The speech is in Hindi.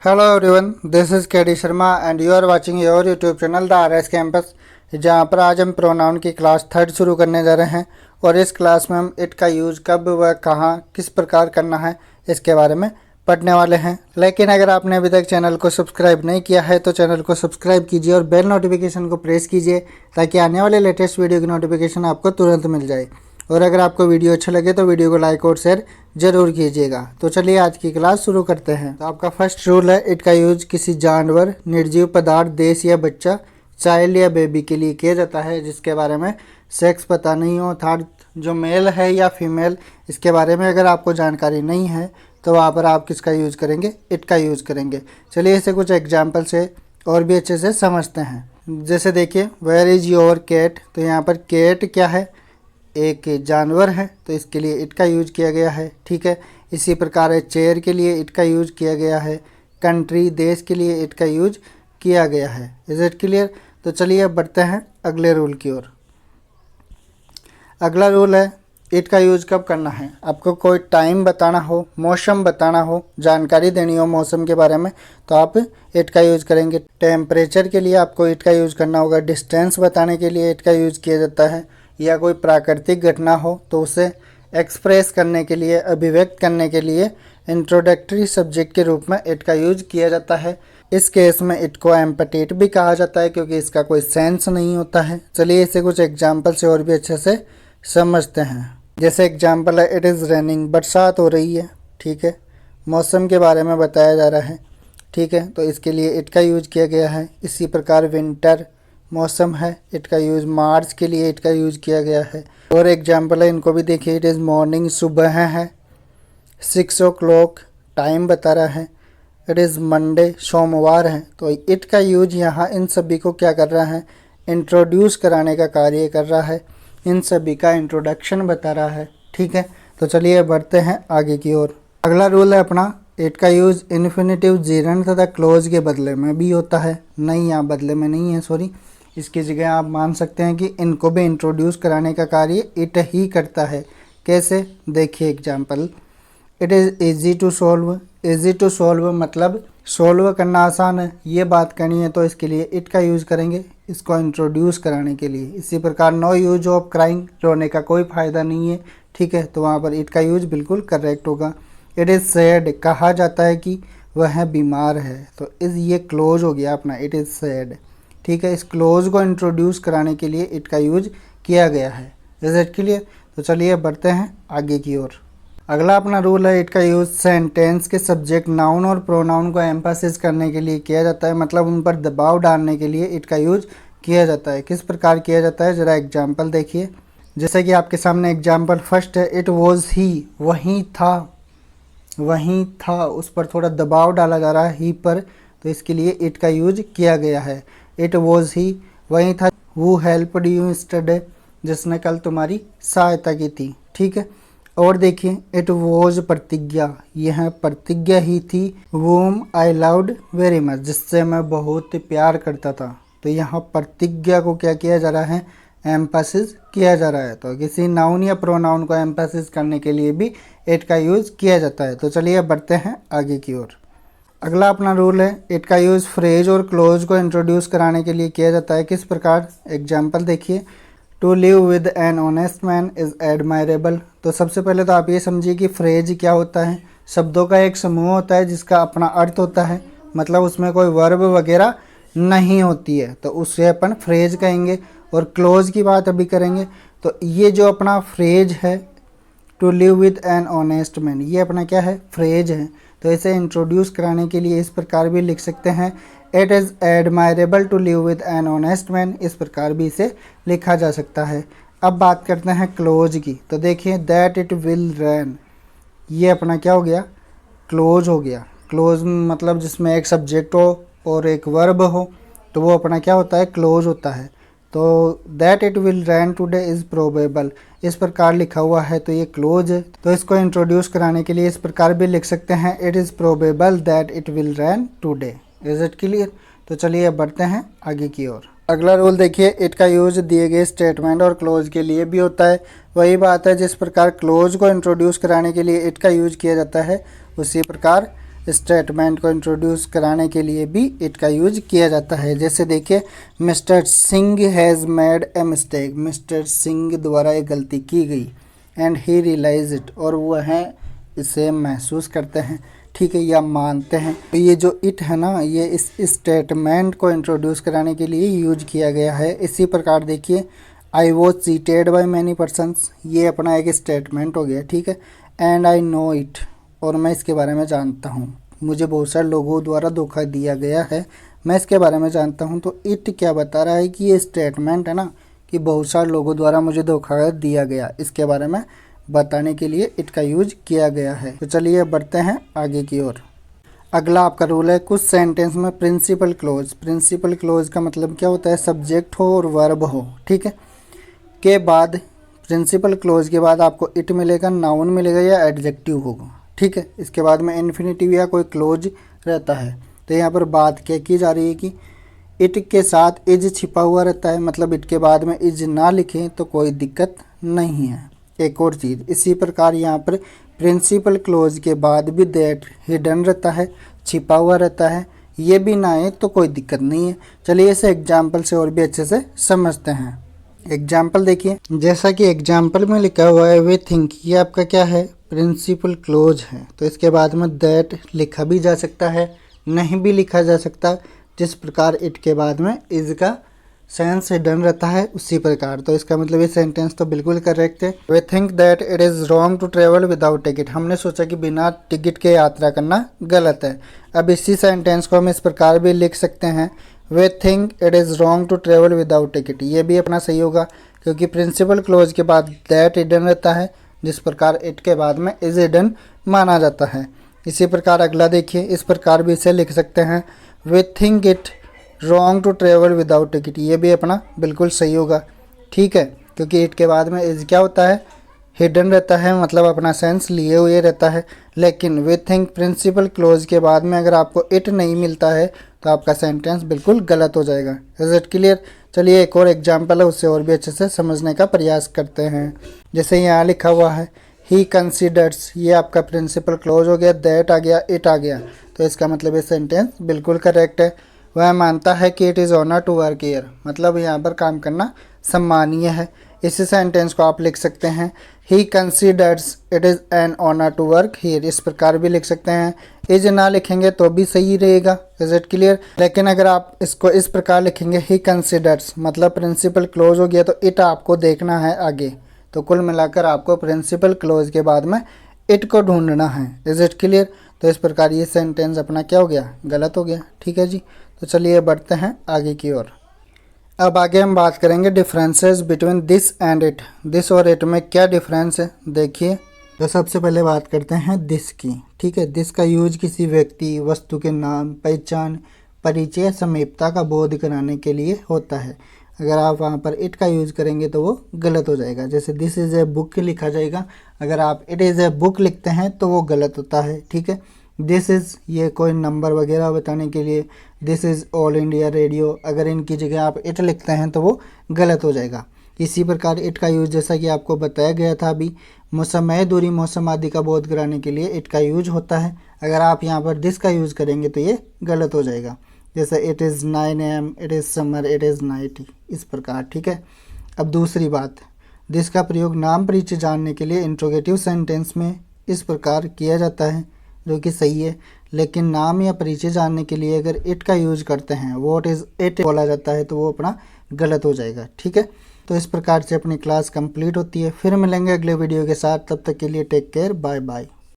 Hello everyone, this is KD Sharma and you are watching your YouTube channel The RS Campus, जहाँ पर आज हम प्रोनाउन की क्लास थर्ड शुरू करने जा रहे हैं और इस क्लास में हम इट का यूज़ कब व कहाँ किस प्रकार करना है इसके बारे में पढ़ने वाले हैं। लेकिन अगर आपने अभी तक चैनल को सब्सक्राइब नहीं किया है तो चैनल को सब्सक्राइब कीजिए और बेल नोटिफिकेशन को प्रेस कीजिए ताकि आने वाले लेटेस्ट वीडियो की नोटिफिकेशन आपको तुरंत मिल जाए। और अगर आपको वीडियो अच्छा लगे तो वीडियो को लाइक और शेयर जरूर कीजिएगा। तो चलिए आज की क्लास शुरू करते हैं। तो आपका फर्स्ट रूल है, इट का यूज किसी जानवर, निर्जीव पदार्थ, देश या बच्चा, चाइल्ड या बेबी के लिए किया जाता है जिसके बारे में सेक्स पता नहीं हो, अर्थात जो मेल है या फीमेल, इसके बारे में अगर आपको जानकारी नहीं है तो वहाँ पर आप किसका यूज़ करेंगे, इट का यूज़ करेंगे। चलिए इसे कुछ एग्जाम्पल से और भी अच्छे से समझते हैं। जैसे देखिए, वेयर इज़ योर कैट, तो यहाँ पर कैट क्या है, एक जानवर है, तो इसके लिए इट का यूज किया गया है। ठीक है, इसी प्रकार है चेयर के लिए इट का यूज किया गया है, कंट्री देश के लिए इट का यूज किया गया है। Is it clear? तो चलिए अब बढ़ते हैं अगले रूल की ओर। अगला रूल है, इट का यूज कब करना है। आपको कोई टाइम बताना हो, मौसम बताना हो, जानकारी देनी हो मौसम के बारे में, तो आप इट का यूज करेंगे। टेम्परेचर के लिए आपको इट का यूज करना होगा। डिस्टेंस बताने के लिए इट का यूज किया जाता है, या कोई प्राकृतिक घटना हो तो उसे एक्सप्रेस करने के लिए, अभिव्यक्त करने के लिए इंट्रोडक्टरी सब्जेक्ट के रूप में इट का यूज किया जाता है। इस केस में इट को एम्पटेट भी कहा जाता है क्योंकि इसका कोई सेंस नहीं होता है। चलिए इसे कुछ एग्जाम्पल से और भी अच्छे से समझते हैं। जैसे एग्जाम्पल है, इट इज़ रेनिंग, बरसात हो रही है। ठीक है, मौसम के बारे में बताया जा रहा है। ठीक है, तो इसके लिए इट का यूज किया गया है। इसी प्रकार विंटर मौसम है, इट का यूज़ मार्च के लिए इट का यूज़ किया गया है। और एग्जाम्पल है, इनको भी देखिए, इट इज़ मॉर्निंग, सुबह है, 6 o'clock टाइम बता रहा है। इट इज़ मंडे, सोमवार है। तो इट का यूज यहाँ इन सभी को क्या कर रहा है, इंट्रोड्यूस कराने का कार्य कर रहा है, इन सभी का इंट्रोडक्शन बता रहा है। ठीक है, तो चलिए बढ़ते हैं आगे की ओर। अगला रूल है अपना, इट का यूज इन्फिनेटिव जीरन तथा क्लोज के बदले में भी होता है। नहीं, यहाँ बदले में नहीं है, सॉरी, इसकी जगह आप मान सकते हैं कि इनको भी इंट्रोड्यूस कराने का कार्य इट ही करता है। कैसे, देखिए example, it is easy to solve. Easy to solve मतलब सॉल्व करना आसान है, ये बात करनी है तो इसके लिए इट का यूज़ करेंगे, इसको इंट्रोड्यूस कराने के लिए। इसी प्रकार नो यूज ऑफ क्राइंग, रोने का कोई फ़ायदा नहीं है। ठीक है, तो वहाँ पर इट का यूज बिल्कुल करेक्ट होगा। इट इज़ सैड, कहा जाता है कि वह बीमार है, तो इस ये क्लोज हो गया अपना, इट इज़ सैड। ठीक है, इस क्लोज को इंट्रोड्यूस कराने के लिए इट का यूज किया गया है। Is it clear? तो चलिए बढ़ते हैं आगे की ओर। अगला अपना रूल है, इट का यूज सेंटेंस के सब्जेक्ट, नाउन और प्रोनाउन को एम्फासिस करने के लिए किया जाता है, मतलब उन पर दबाव डालने के लिए इट का यूज किया जाता है। किस प्रकार किया जाता है, ज़रा एग्जाम्पल देखिए। जैसे कि आपके सामने एग्जाम्पल फर्स्ट है, इट वॉज ही, वहीं था, वहीं था, उस पर थोड़ा दबाव डाला जा रहा है ही पर, तो इसके लिए इट का यूज किया गया है। इट वॉज ही, वहीं था। वो हेल्प्ड यू यस्टरडे, जिसने कल तुम्हारी सहायता की थी। ठीक है, और देखिए, इट वॉज प्रतिज्ञा, यह प्रतिज्ञा ही थी। वोम आई लव्ड वेरी मच, जिससे मैं बहुत प्यार करता था। तो यहाँ प्रतिज्ञा को क्या किया जा रहा है, एम्फासिस किया जा रहा है। तो किसी नाउन या प्रोनाउन को एम्फासिस करने के लिए भी इट का यूज़ किया जाता है। तो चलिए बढ़ते हैं आगे की ओर। अगला अपना रूल है, इट का यूज़ फ्रेज और क्लोज को इंट्रोड्यूस कराने के लिए किया जाता है। किस प्रकार, एग्जाम्पल देखिए, to live with an honest man is admirable. तो सबसे पहले तो आप ये समझिए कि फ्रेज क्या होता है। शब्दों का एक समूह होता है जिसका अपना अर्थ होता है, मतलब उसमें कोई वर्ब वगैरह नहीं होती है, तो उससे अपन फ्रेज कहेंगे। और क्लोज की बात अभी करेंगे, तो ये जो अपना फ्रेज है, to live with an honest man, ये अपना क्या है, फ्रेज है। तो इसे इंट्रोड्यूस कराने के लिए इस प्रकार भी लिख सकते हैं, it is admirable to live with an honest man, इस प्रकार भी इसे लिखा जा सकता है। अब बात करते हैं क्लोज की। तो देखिए, दैट इट विल रैन, ये अपना क्या हो गया, क्लोज हो गया। क्लोज मतलब जिसमें एक सब्जेक्ट हो और एक वर्ब हो, तो वो अपना क्या होता है, क्लोज होता है। तो that it will rain today is probable, इस प्रकार लिखा हुआ है तो ये क्लोज है। तो इसको इंट्रोड्यूस कराने के लिए इस प्रकार भी लिख सकते हैं, it is probable that it will rain today. Is it clear? तो चलिए अब बढ़ते हैं आगे की ओर। अगला रूल देखिए, इट का यूज दिए गए स्टेटमेंट और क्लोज के लिए भी होता है। वही बात है, जिस प्रकार क्लोज को इंट्रोड्यूस कराने के लिए इट का यूज किया जाता है, उसी प्रकार स्टेटमेंट को इंट्रोड्यूस कराने के लिए भी इट का यूज किया जाता है। जैसे देखिए, mister Singh has made a mistake, mister Singh द्वारा एक गलती की गई, एंड ही रियलाइज इट, और वह इसे महसूस करते हैं, ठीक है, या मानते हैं। तो ये जो इट है ना, ये इस स्टेटमेंट को इंट्रोड्यूस कराने के लिए यूज किया गया है। इसी प्रकार देखिए, I was cheated by many persons, ये अपना एक स्टेटमेंट हो गया, ठीक है। एंड आई नो इट, और मैं इसके बारे में जानता हूँ, मुझे बहुत सारे लोगों द्वारा धोखा दिया गया है, मैं इसके बारे में जानता हूँ। तो इट क्या बता रहा है कि ये स्टेटमेंट है ना, कि बहुत सारे लोगों द्वारा मुझे धोखा दिया गया, इसके बारे में बताने के लिए इट का यूज किया गया है। तो चलिए बढ़ते हैं आगे की ओर। अगला आपका रूल है, कुछ सेंटेंस में प्रिंसिपल क्लोज। प्रिंसिपल क्लोज का मतलब क्या होता है? सब्जेक्ट हो और वर्ब हो, ठीक है, के बाद प्रिंसिपल क्लोज के बाद आपको इट मिलेगा, नाउन मिलेगा या एडजेक्टिव होगा, ठीक है। इसके बाद में इन्फिनिटिव या कोई क्लोज रहता है। तो यहाँ पर बात क्या की जा रही है कि इट के साथ इज छिपा हुआ रहता है, मतलब इट के बाद में इज ना लिखें तो कोई दिक्कत नहीं है। एक और चीज़, इसी प्रकार यहाँ पर प्रिंसिपल क्लोज के बाद भी दैट हिडन रहता है, छिपा हुआ रहता है, ये भी ना आए तो कोई दिक्कत नहीं है। चलिए इसे एग्जाम्पल से और भी अच्छे से समझते हैं। एग्जाम्पल देखिए, जैसा कि एग्जाम्पल में लिखा हुआ है वे थिंक, ये आपका क्या है? प्रिंसिपल क्लोज है। तो इसके बाद में दैट लिखा भी जा सकता है, नहीं भी लिखा जा सकता, जिस प्रकार इट के बाद में इज का सेंस हिडन रहता है उसी प्रकार। तो इसका मतलब ये सेंटेंस तो बिल्कुल करेक्ट है। We think that it is wrong to travel without ticket, हमने सोचा कि बिना टिकट के यात्रा करना गलत है। अब इसी सेंटेंस को हम इस प्रकार भी लिख सकते हैं, we think it is wrong to travel without ticket, ये भी अपना सही होगा, क्योंकि प्रिंसिपल क्लोज के बाद दैट हिडन रहता है, जिस प्रकार इट के बाद में इज हिडन माना जाता है। इसी प्रकार अगला देखिए, इस प्रकार भी इसे लिख सकते हैं, we think it wrong to travel without ticket, ये भी अपना बिल्कुल सही होगा, ठीक है, क्योंकि इट के बाद में इज क्या होता है? हिडन रहता है, मतलब अपना सेंस लिए हुए रहता है। लेकिन वी थिंक प्रिंसिपल क्लोज के बाद में अगर आपको इट नहीं मिलता है तो आपका सेंटेंस बिल्कुल गलत हो जाएगा। Is it clear? चलिए एक और एग्जाम्पल है, उससे और भी अच्छे से समझने का प्रयास करते हैं। जैसे यहाँ लिखा हुआ है ही कंसिडर्स, ये आपका प्रिंसिपल क्लोज हो गया, दैट आ गया, इट आ गया, तो इसका मतलब ये सेंटेंस बिल्कुल करेक्ट है। वह मानता है कि it is honour to work here, मतलब यहाँ पर काम करना सम्मानीय है। इसी सेंटेंस को आप लिख सकते हैं, he considers it is an honour to work here, इस प्रकार भी लिख सकते हैं। इज ना लिखेंगे तो भी सही रहेगा। Is it clear? लेकिन अगर आप इसको इस प्रकार लिखेंगे, ही कंसिडर्स, मतलब प्रिंसिपल क्लोज हो गया, तो इट आपको देखना है आगे। तो कुल मिलाकर आपको प्रिंसिपल क्लोज के बाद में इट को ढूंढना है। Is it clear? तो इस प्रकार ये सेंटेंस अपना क्या हो गया? गलत हो गया, ठीक है जी। तो चलिए बढ़ते हैं आगे की ओर। अब आगे हम बात करेंगे differences between this and it. This और इट में क्या डिफरेंस है देखिए। तो सबसे पहले बात करते हैं दिस की, ठीक है। दिस का यूज किसी व्यक्ति, वस्तु के नाम, पहचान, परिचय, समीपता का बोध कराने के लिए होता है। अगर आप वहाँ पर इट का यूज करेंगे तो वो गलत हो जाएगा। जैसे दिस इज़ ए बुक लिखा जाएगा, अगर आप इट इज़ ए बुक लिखते हैं तो वो गलत होता है, ठीक है। दिस इज़, ये कोई नंबर वगैरह बताने के लिए। This is all India radio, अगर इनकी जगह आप इट लिखते हैं तो वो गलत हो जाएगा। इसी प्रकार इट का यूज, जैसा कि आपको बताया गया था अभी, समय, दूरी, मौसम आदि का बोध कराने के लिए इट का यूज होता है। अगर आप यहाँ पर दिस का यूज़ करेंगे तो ये गलत हो जाएगा। जैसे it is 9 AM, it is summer, it is night, इस प्रकार, ठीक है। अब दूसरी बात, दिस का प्रयोग नाम परिचय जानने के लिए इंट्रोगेटिव सेंटेंस में इस प्रकार किया जाता है, जो कि सही है। लेकिन नाम या परिचय जानने के लिए अगर इट का यूज करते हैं, व्हाट इज़ इट बोला जाता है, तो वो अपना गलत हो जाएगा, ठीक है। तो इस प्रकार से अपनी क्लास कंप्लीट होती है। फिर मिलेंगे अगले वीडियो के साथ, तब तक के लिए टेक केयर, बाय बाय।